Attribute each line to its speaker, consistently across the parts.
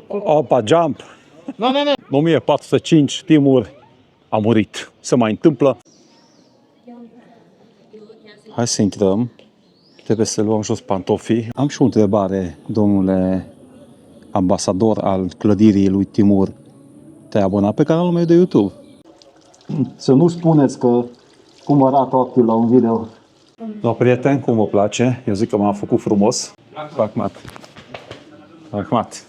Speaker 1: Opa, jump!
Speaker 2: Nu.
Speaker 1: 1405, Timur a murit. Se mai întâmplă. Hai să intrăm. Trebuie să luăm jos pantofii. Am și o întrebare, domnule ambasador al clădirii lui Timur. Te-ai abonat pe canalul meu de YouTube? Să nu spuneți că cum arată ochiul la un video. No, prieten, cum vă place? Eu zic că m-am făcut frumos. Rahmat.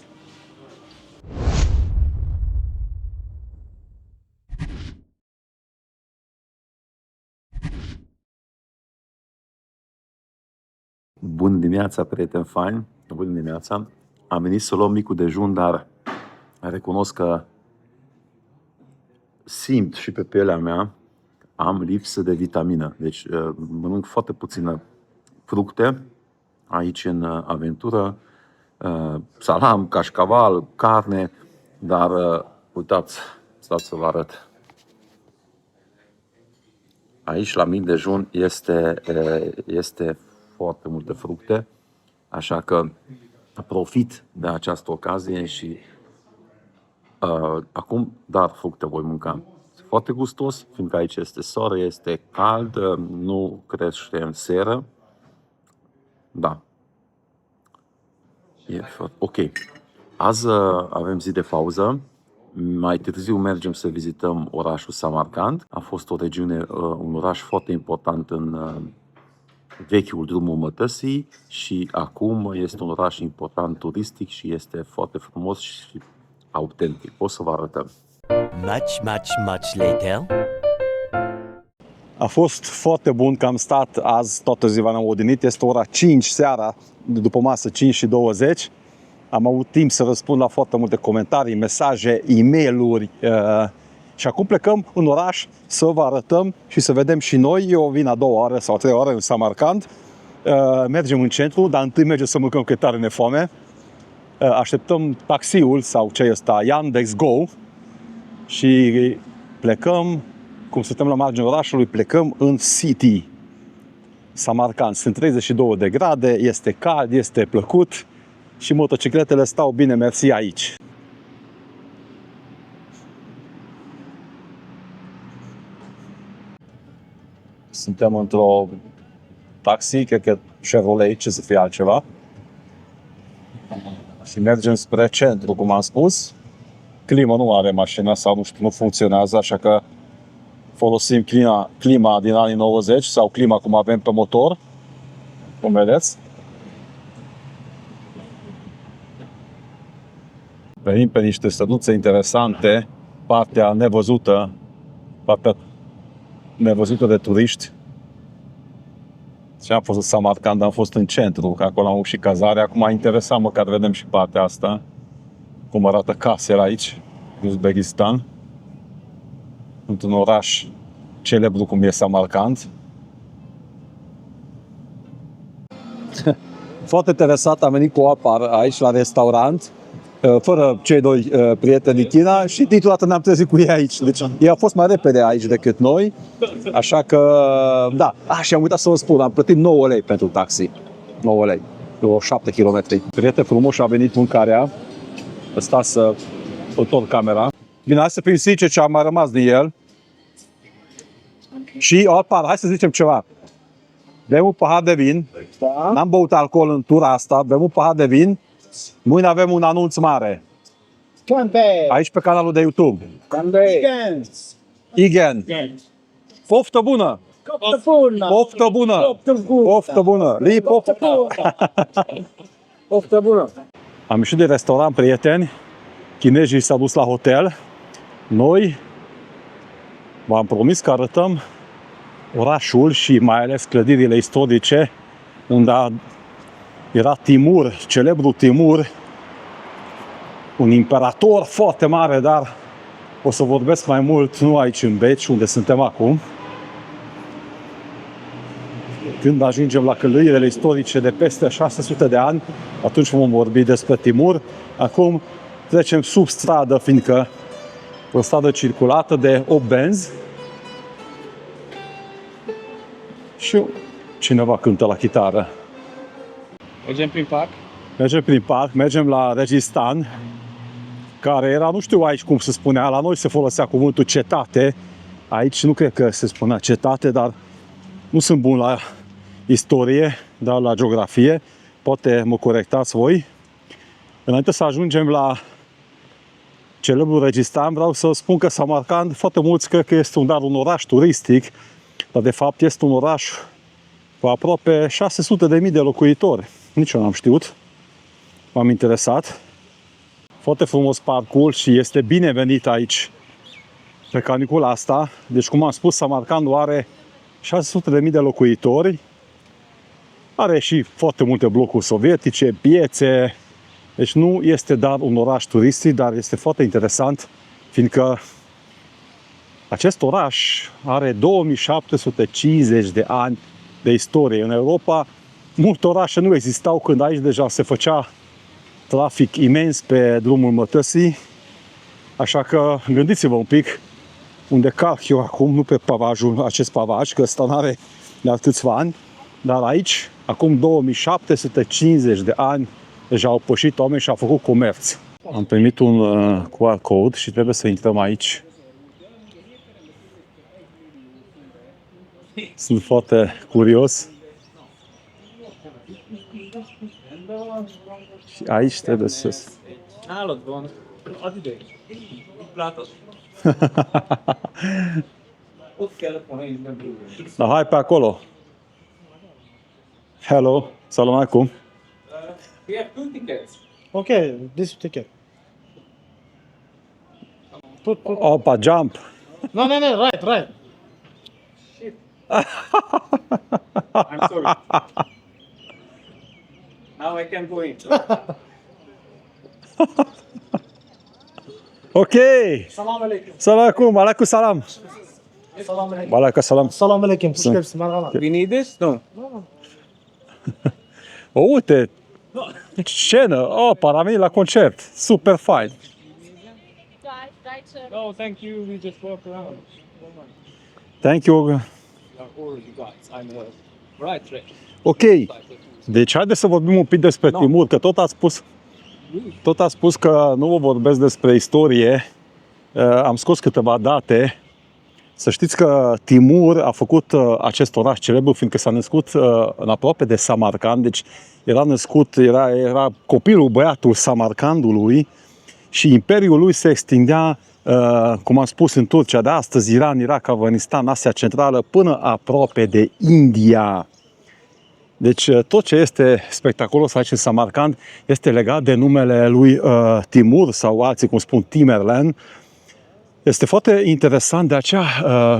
Speaker 3: Bună dimineața, prieteni faini! Bună dimineața! Am venit să luăm micul dejun, dar recunosc că simt și pe pielea mea am lipsă de vitamină. Deci mănânc foarte puțină fructe aici în aventură, salam, cașcaval, carne, dar uitați, stați să vă arăt. Aici la mic dejun este foarte multe fructe, așa că profit de această ocazie și acum doar fructe voi mânca. Foarte gustos, fiindcă aici este soare, este cald, nu crește în seră. Da. E foarte ok. Azi avem zi de pauză. Mai târziu mergem să vizităm orașul Samarkand. A fost o regiune, un oraș foarte important în vechiul drumul mătăsii și acum este un oraș important turistic și este foarte frumos și autentic. O să vă arătăm.
Speaker 4: Much later.
Speaker 1: A fost foarte bun că am stat azi, toată ziua ne-am odinit. Este ora 5 seara, după masă 5:20. Am avut timp să răspund la foarte multe comentarii, mesaje, e-mail-uri. Și acum plecăm în oraș să vă arătăm și să vedem și noi. Eu vin a 2 ore sau 3 ore în Samarkand. Mergem în centru, dar întâi mergem să mâncăm, că tare ne foame. Așteptăm taxiul sau ce este, Yandex Go. Și plecăm, cum suntem la marginea orașului, plecăm în City. Samarkand. Sunt 32 de grade, este cald, este plăcut și motocicletele stau bine, mersi aici. Suntem într-o taxi, cred că Chevrolet, ce să fie altceva. Și mergem spre centru, cum am spus. Clima nu are mașina sau nu știu, nu funcționează, așa că folosim clima din anii 90 sau clima cum avem pe motor. Cum vedeți? Venim pe niște stăduțe interesante, partea nevăzută de turiști. Și am fost în Samarkand, am fost în centru, că acolo am avut și cazare. Acum m-a interesat măcar vedem și partea asta, cum arată casele aici, în Uzbekistan, într-un oraș celebru cum e Samarkand. Foarte interesat, am venit cu Alpar aici la restaurant, fără cei doi prieteni din China și dintr-o dată ne-am trezit cu ei aici. Deci ei au fost mai repede aici decât noi, așa că, da. Și am uitat să vă spun, am plătit 9 lei pentru taxi. 9 lei, vreo 7 km. Prieten frumos, a venit mâncarea. Ăsta să întorc camera. Bine, hai să prin ce a mai rămas din el. Și, Alpar, hai să zicem ceva. Bem un pahar de vin. Da. N-am băut alcool în tura asta, bem un pahar de vin. Mâine avem un anunț mare. Aici pe canalul de YouTube. Igen. Poftă bună! Poftă bună! Poftă bună! Poftă bună! Am ieșit de restaurant, prieteni. Chinezii s-au dus la hotel. Noi v-am promis că arătăm orașul și mai ales clădirile istorice unde era Timur, celebrul Timur, un imperator foarte mare, dar o să vorbesc mai mult nu aici în Beci, unde suntem acum. Când ajungem la clădirile istorice de peste 600 de ani, atunci vom vorbi despre Timur. Acum trecem sub stradă, fiindcă o stradă circulată de 8 benzi. Și cineva cântă la chitară.
Speaker 2: Mergem prin parc?
Speaker 1: Mergem prin parc, mergem la Registan. care era, nu știu aici cum se spunea, la noi se folosea cuvântul cetate, aici nu cred că se spunea cetate, dar nu sunt bun la istorie, dar la geografie, poate mă corectați voi. Înainte să ajungem la celebrul Registan, vreau să spun că Samarkand, foarte mulți cred că este un oraș turistic, dar de fapt este un oraș cu aproape 600.000 de locuitori. Nici eu n-am știut, m-am interesat. Foarte frumos parcul și este binevenit aici pe canicula asta. Deci, cum am spus, Samarkandul are 600.000 de locuitori. Are și foarte multe blocuri sovietice, piețe. Deci nu este doar un oraș turistic, dar este foarte interesant, fiindcă acest oraș are 2750 de ani de istorie. În Europa, multe orașe nu existau când aici deja se făcea trafic imens pe drumul mătăsii. Așa că gândiți-vă un pic unde calc eu acum, nu pe pavajul, acest pavaj, că ăsta n-are de câțiva ani, dar aici, acum 2750 de ani, deja au pășit oameni și au făcut comerț. Am primit un QR code și trebuie să intrăm aici. Sunt foarte curios. Și aici trebuie să... Da, hai pe acolo. Hello, salam alaikum.
Speaker 2: We have 2 tickets.
Speaker 5: Okay, this ticket. Put.
Speaker 1: Opa, jump.
Speaker 5: No, right.
Speaker 2: I'm sorry. Now I can go in.
Speaker 1: Ok.
Speaker 5: Salam alaikum.
Speaker 1: Salam alaikum, alaikum salam.
Speaker 5: Salam alaikum.
Speaker 1: Alaikum salam.
Speaker 5: Salam alaikum. Pushkar Samarkand.
Speaker 2: We need this? No.
Speaker 1: O, uite, scenă, opa, am venit la concert, super fain.
Speaker 2: No, thank you. We just walk around.
Speaker 1: Thank you.
Speaker 2: Or you guys. I'm right.
Speaker 1: Ok, deci haideți să vorbim un pic despre Timur, că tot ați spus că nu vă vorbesc despre istorie. Am scos câteva date. Să știți că Timur a făcut acest oraș celebru, fiindcă s-a născut în aproape de Samarkand, deci era copilul, băiatul Samarkandului și imperiul lui se extindea, cum am spus, în Turcia de astăzi, Iran, Irak, Afganistan, Asia Centrală, până aproape de India. Deci tot ce este spectaculos aici în Samarkand este legat de numele lui Timur sau alții cum spun Tamerlan. Este foarte interesant, de aceea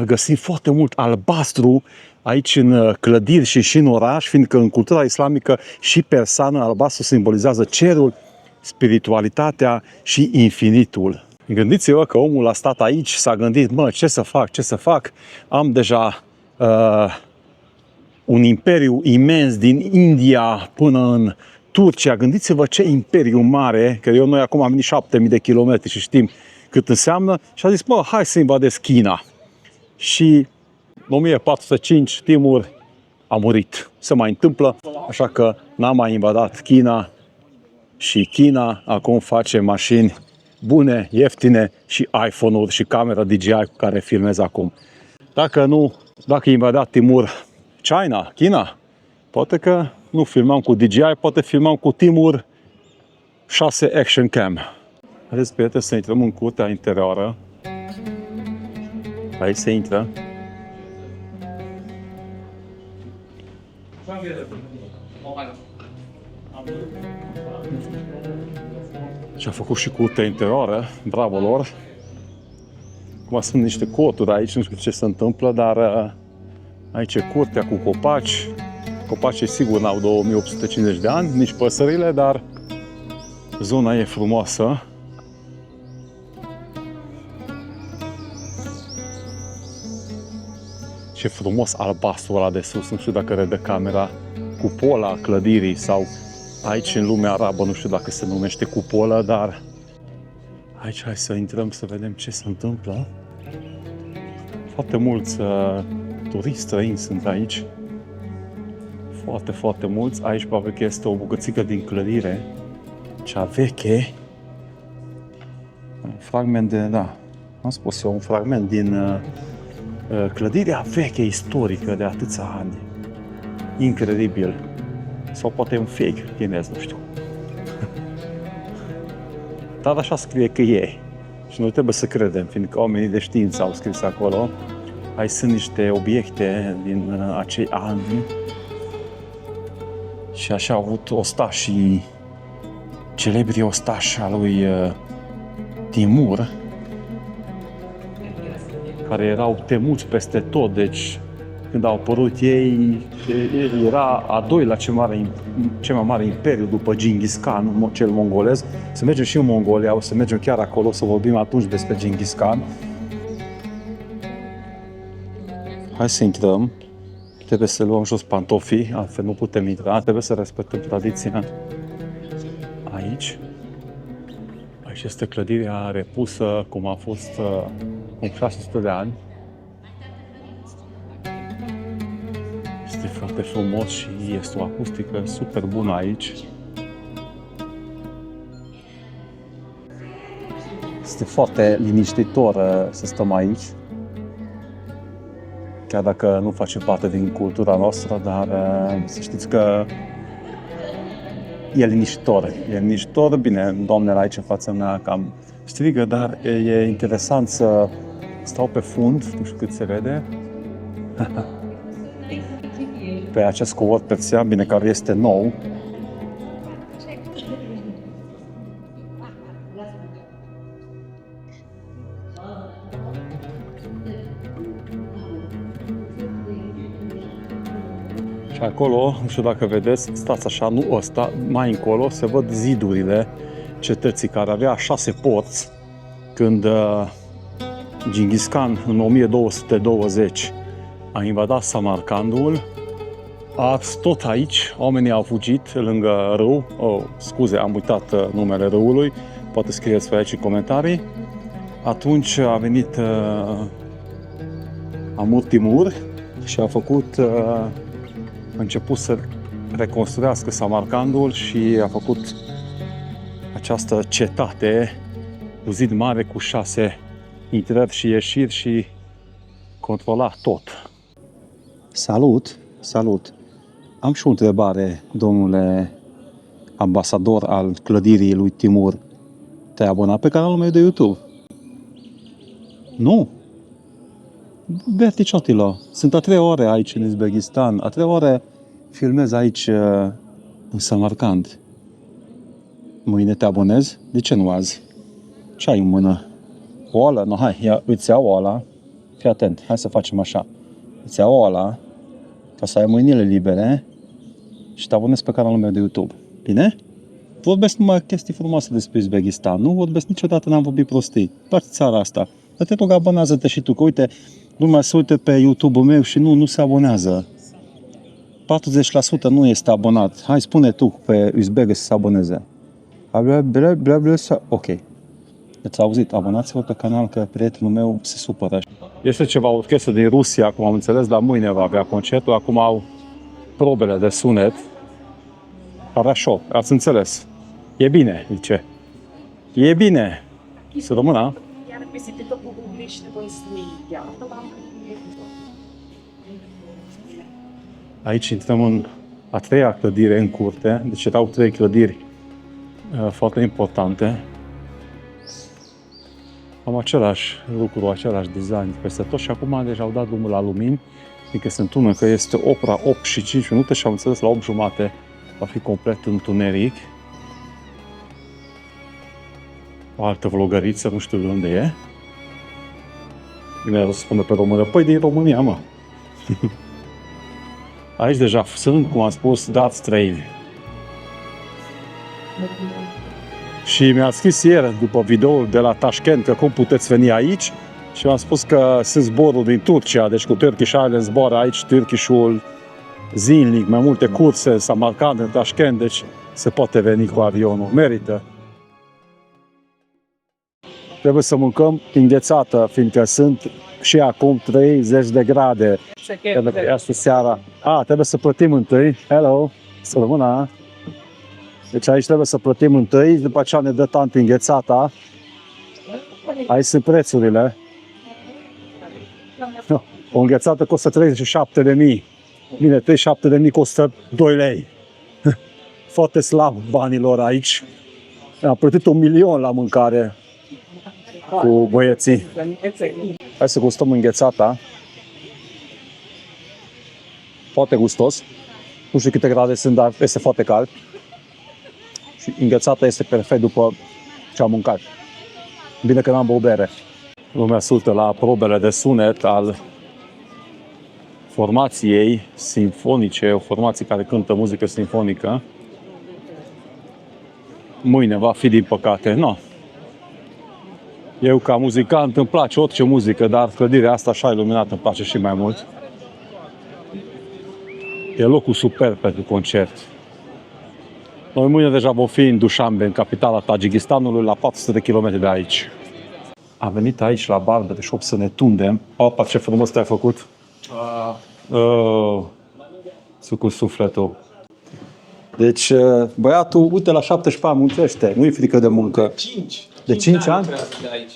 Speaker 1: găsim foarte mult albastru aici în clădiri și în oraș, fiindcă în cultura islamică și persană albastru simbolizează cerul, spiritualitatea și infinitul. Gândiți-vă că omul a stat aici, s-a gândit, ce să fac, am deja un imperiu imens din India până în Turcia. Gândiți-vă ce imperiu mare, că noi acum am venit 7000 de kilometri și știm cât înseamnă, și a zis, hai să invadez China. Și în 1405 Timur a murit. Se mai întâmplă, așa că n-a mai invadat China și China acum face mașini bune, ieftine și iPhone-uri și camera DJI cu care filmez acum. Dacă invada Timur China, poate că nu filmam cu DJI, poate filmam cu Timur 6 Action Cam. Haideți, prieteni, să intrăm în curtea interioară. Aici se intră. Și a făcut și curtea interioară, bravo lor. Acum sunt niște coturi aici, nu știu ce se întâmplă, dar aici e curtea cu copaci. Copacii sigur n-au 2850 de ani, nici păsările, dar zona e frumoasă. Ce frumos albastru ăla de sus, nu știu dacă redă camera, cupola clădirii sau aici în lumea arabă, nu știu dacă se numește cupolă, dar aici hai să intrăm să vedem ce se întâmplă. Foarte mulți turiști străini sunt aici. Foarte, foarte mulți. Aici probabil că este o bucățică din clădire, cea veche. Un fragment de, da, am spus eu, un fragment din clădirea veche, istorică, de atâția ani. Incredibil. Sau poate un fake chinez, nu știu. Dar așa scrie că e. Și noi trebuie să credem, fiindcă oamenii de știință au scris acolo. Aici sunt niște obiecte din acei ani. Și așa au avut ostașii, celebrii ostași al lui Timur, care erau temuți peste tot, deci când au apărut ei, era a doilea cel mai mare imperiu după Genghis Khan, cel mongolez. Să mergem și în Mongolia, o să mergem chiar acolo, să vorbim atunci despre Genghis Khan. Hai să intrăm. Trebuie să luăm jos pantofii, altfel nu putem intra. Trebuie să respectăm tradiția aici. Aici este clădirea repusă cum a fost în 600 de ani. Este foarte frumos și este o acustică super bună aici. Este foarte liniștitor să stăm aici. Chiar dacă nu face parte din cultura noastră, dar să știți că e liniștitor. E liniștitor, bine, doamnele aici în fața mea cam strigă, dar e interesant să stau pe fund, nu știu cât se vede, pe acest covor persian, bine, care este nou. Și acolo, nu știu dacă vedeți, stați așa, nu ăsta, mai încolo se văd zidurile cetății, care avea 6 porți când Genghis Khan în 1220 a invadat Samarkandul. A ars tot aici, oamenii au fugit lângă râu. Scuze, am uitat numele râului, poate scrieți pe aici în comentarii. Atunci a venit Amur Timur și a făcut a început să reconstruiască Samarkandul și a făcut această cetate cu zid mare cu 6 intrări și ieșiri și controla tot. Salut! Salut! Am și o întrebare, domnule ambasador al clădirii lui Timur. Te-ai abonat pe canalul meu de YouTube? Nu? Berti ciotilo, sunt a 3 ore aici în Uzbekistan, a 3 ore filmez aici în Samarkand. Mâine te abonezi? De ce nu azi? Ce ai în mână? O oală? No, hai, îți iau oala. Fii atent, hai să facem așa. Îți iau oala, ca să ai mâinile libere și te abonezi pe canalul meu de YouTube. Bine? Vorbesc numai chestii frumoase despre Uzbekistan. Nu vorbesc niciodată, n-am vorbit prostii. Doar țara asta. Dar te rog, abonează-te și tu, că uite, lumea se uite pe YouTube-ul meu și nu se abonează. 40% nu este abonat. Hai, spune tu pe uzbek să se aboneze. Ok. Ați auzit, abonați-vă pe canal, că prietenul meu se supără. Este ceva orchestră din Rusia, cum am înțeles, dar mâine va avea concertul. Acum au probele de sunet. Хорошо, ați înțeles. E bine, zice. E bine. Să rămână. Aici intrăm în a 3-a clădire în curte, deci erau 3 clădiri foarte importante. Am același lucru, același design peste tot și acum deja au dat drumul la lumini, adică se întună că este ora 8 și 5 minute și am înțeles la 8 jumate va fi complet întuneric. O altă vlogăriță, nu știu de unde e. Bine, o să spună pe română, păi din România, mă. Aici deja sunt, cum am spus, dați străini. Și mi-a scris ieri, după videoul de la Tashkent, că cum puteți veni aici și mi-a spus că sunt zboruri din Turcia, deci cu Turkish Airlines zboară aici Turkish-ul zilnic, mai multe curse, Samarkand, în Tashkent, deci se poate veni cu avionul, merită. Trebuie să mâncăm înghețată, fiindcă sunt și acum 30 de grade. Asta seara. Trebuie să plătim întâi. Hello, să rămână. Deci aici trebuie să plătim întâi, după aceea ne dă tanti înghețata. Aici sunt prețurile. O înghețată costă 37.000. Bine, 37.000 costă 2 lei. Foarte slab banilor aici. Am plătit 1 milion la mâncare cu băieții. Hai să gustăm înghețata. Foarte gustos. Nu știu câte grade sunt, dar este foarte cald. Și înghețata este perfect după ce am mâncat. Bine că n-am băut bere. Lumea ascultă la probele de sunet al formației simfonice, o formație care cântă muzică simfonică. Mâine va fi, din păcate, no. Eu, ca muzicant, îmi place orice muzică, dar clădirea asta așa iluminată îmi place și mai mult. E locul superb pentru concert. Noi mâine deja vom fi în Dușanbe, în capitala Tajikistanului, la 400 de kilometri de aici. Am venit aici la Barber Shop să ne tundem. Opa, ce frumos te-ai făcut! Cu sufletul. Deci, băiatul, uite, la 17 ani muncește, nu-i frică de muncă.
Speaker 2: 5.
Speaker 1: De 5 ani?
Speaker 2: De aici.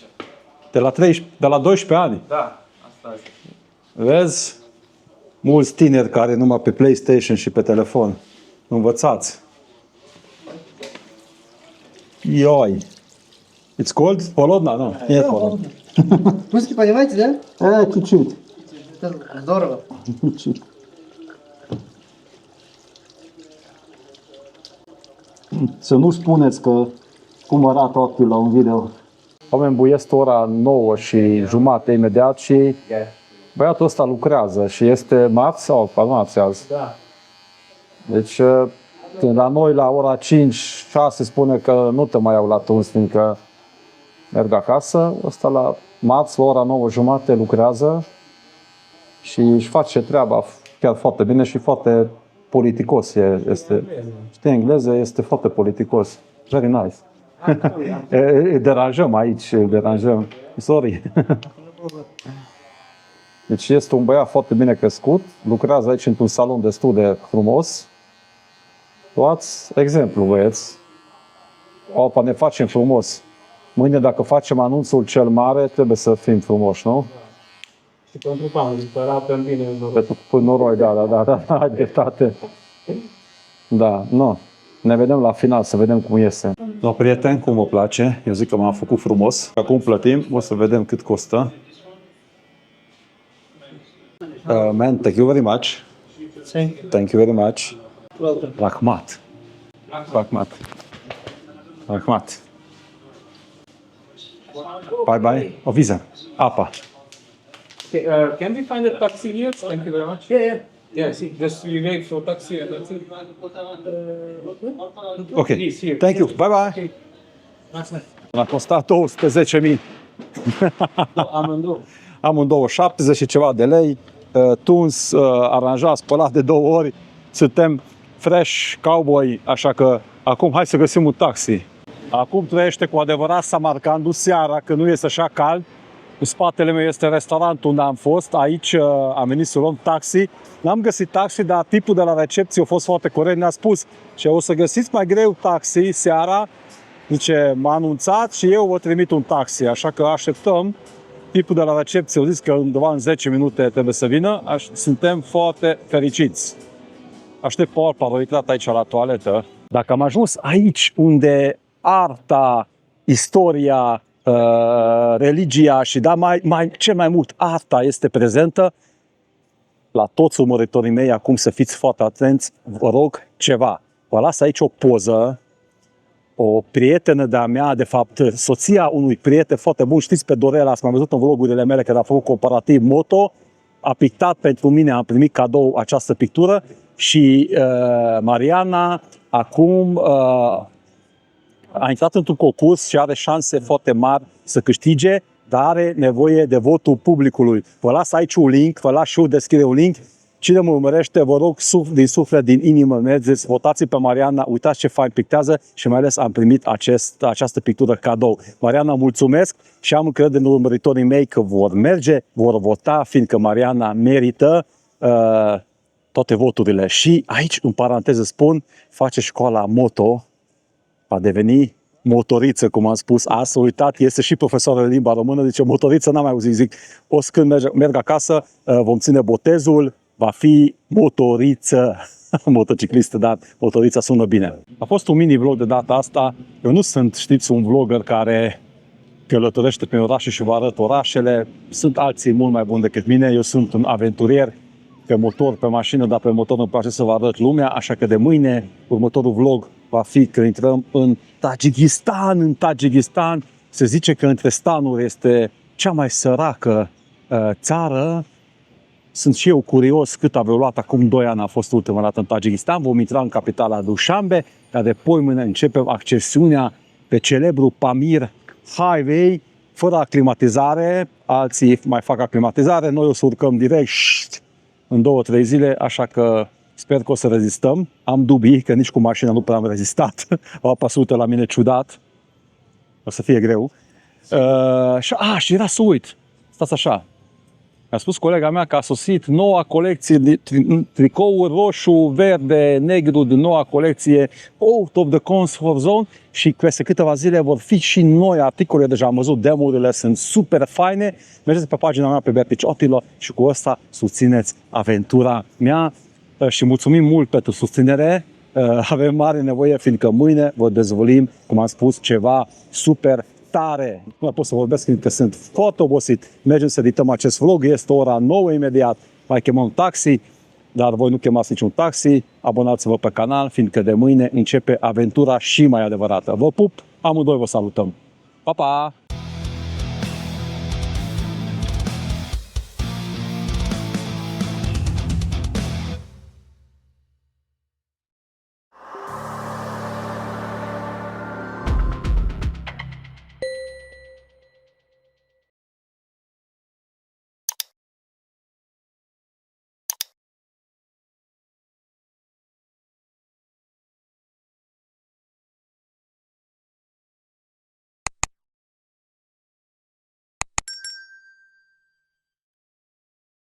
Speaker 1: De la 12 ani?
Speaker 2: Da, asta este.
Speaker 1: Vezi? Mulți tineri care numai pe PlayStation și pe telefon. Învățați. Ioi. It's cold? Холодно? Nu, e холодно.
Speaker 5: Русский понимаете, да?
Speaker 1: Чуть-чуть.
Speaker 5: Это здорово.
Speaker 1: Să nu spuneți că cum arată ochiul la un video. Oameni buiesc ora 9 și jumate imediat și băiatul ăsta lucrează și este marți sau marți azi.
Speaker 5: Da.
Speaker 1: Deci când la noi la ora 5-6 spune că nu te mai iau la tuns, fiindcă merg acasă, ăsta la marți la ora 9 jumate lucrează și își face treaba chiar foarte bine și foarte politicos este. Știi, engleză este foarte politicos. Very nice. Îi deranjăm aici, îi deranjăm. Sorry. Deci este un băiat foarte bine crescut, lucrează aici într-un salon destul de frumos. Luați exemplu, băieți. Opa, ne facem frumos. Mâine, dacă facem anunțul cel mare, trebuie să fim frumoși, nu?
Speaker 5: Și pentru Paul, pe bine.
Speaker 1: Pentru noroi, da, ai dreptate. Da, nu. Ne vedem la final, să vedem cum iese. No, prieteni, cum vă place? Eu zic că m-am făcut frumos. Acum plătim, o să vedem cât costă. Man, thank you very much. Thank you very much.
Speaker 5: Welcome.
Speaker 1: Rahmat. Bye bye. O viză. Apa.
Speaker 2: Okay, can we find a taxi here? Thank you very much.
Speaker 5: Yeah.
Speaker 2: Yes, just we wait for taxi and that's it.
Speaker 1: Ok.
Speaker 2: Please, here.
Speaker 1: Thank you. Bye bye. A costat 210.000.
Speaker 2: Amândouă.
Speaker 1: Amândouă 70 și ceva de lei. Tuns, aranjat, spălat de 2 ori. Suntem fresh cowboy, așa că acum hai să găsim un taxi. Acum trăiește cu adevărat Samarcandul seara, că nu este așa cald. În spatele meu este restaurantul unde am fost. Aici am venit să luăm taxi. N-am găsit taxi, dar tipul de la recepție a fost foarte corect. Ne-a spus că o să găsiți mai greu taxi seara. Zice, m-a anunțat și eu vă trimit un taxi. Așa că așteptăm. Tipul de la recepție a zis că undeva în 10 minute trebuie să vină. Suntem foarte fericiți. Aștept Paul, a uitat aici la toaletă. Dacă am ajuns aici unde arta, istoria, religia și cel mai mult arta este prezentă, la toți urmăritorii mei acum să fiți foarte atenți, vă rog ceva. Vă las aici o poză, o prietenă de-a mea, de fapt soția unui prieten foarte bun, știți pe Dorela, ați mai văzut în vlogurile mele că a făcut comparativ moto, a pictat pentru mine, am primit cadou această pictură și Mariana acum a intrat într-un concurs și are șanse foarte mari să câștige, dar are nevoie de votul publicului. Vă las aici un link, vă las și eu descriere un link. Cine mă urmărește, vă rog din suflet, din inimă, mergeți, votați pe Mariana, uitați ce fain pictează și mai ales am primit această pictură cadou. Mariana, mulțumesc și am încredere în urmăritorii mei că vor merge, vor vota, fiindcă Mariana merită toate voturile. Și aici, în paranteză spun, face școala moto, va deveni motoriță, cum am spus, a s-a uitat, este și profesoră de limba română, zice, motoriță n-am mai auzit, zic, o să când merg acasă, vom ține botezul, va fi motoriță, motociclistă, dar motorița sună bine. A fost un mini-vlog de data asta, eu nu sunt, știți, un vlogger care călătorește prin orașe și vă arăt orașele, sunt alții mult mai buni decât mine, eu sunt un aventurier, pe motor, pe mașină, dar pe motor îmi place să vă arăt lumea, așa că de mâine următorul vlog va fi că intrăm în Tajikistan. În Tajikistan se zice că între stanuri este cea mai săracă țară. Sunt și eu curios cât a luat acum 2 ani, a fost ultima dată în Tajikistan. Vom intra în capitala Dushanbe, dar de poimâine începem accesiunea pe celebru Pamir Highway, fără aclimatizare. Alții mai fac aclimatizare, noi o să urcăm direct în 2-3 zile, așa că sper că o să rezistăm. Am dubii, că nici cu mașina nu prea am rezistat. Apa se uită la mine ciudat. O să fie greu. Și era să uit. Stați așa. Mi-a spus colega mea că a sosit noua colecție de tricouri roșu, verde, negru din noua colecție Out of the Comfort Zone și peste câteva zile vor fi și noi articole. Deja am văzut demo-urile, sunt super faine. Mergeți pe pagina mea pe Beatrice Otilo și cu asta susțineți aventura mea și mulțumim mult pentru susținere. Avem mare nevoie, fiindcă mâine vă dezvolim, cum am spus, ceva super tare. Nu mai pot să vorbesc, fiindcă sunt foarte obosit. Mergem să edităm acest vlog, este ora 9 imediat. Mai chemăm taxi, dar voi nu chemați niciun taxi. Abonați-vă pe canal, fiindcă de mâine începe aventura și mai adevărată. Vă pup, amândoi vă salutăm. Pa, pa!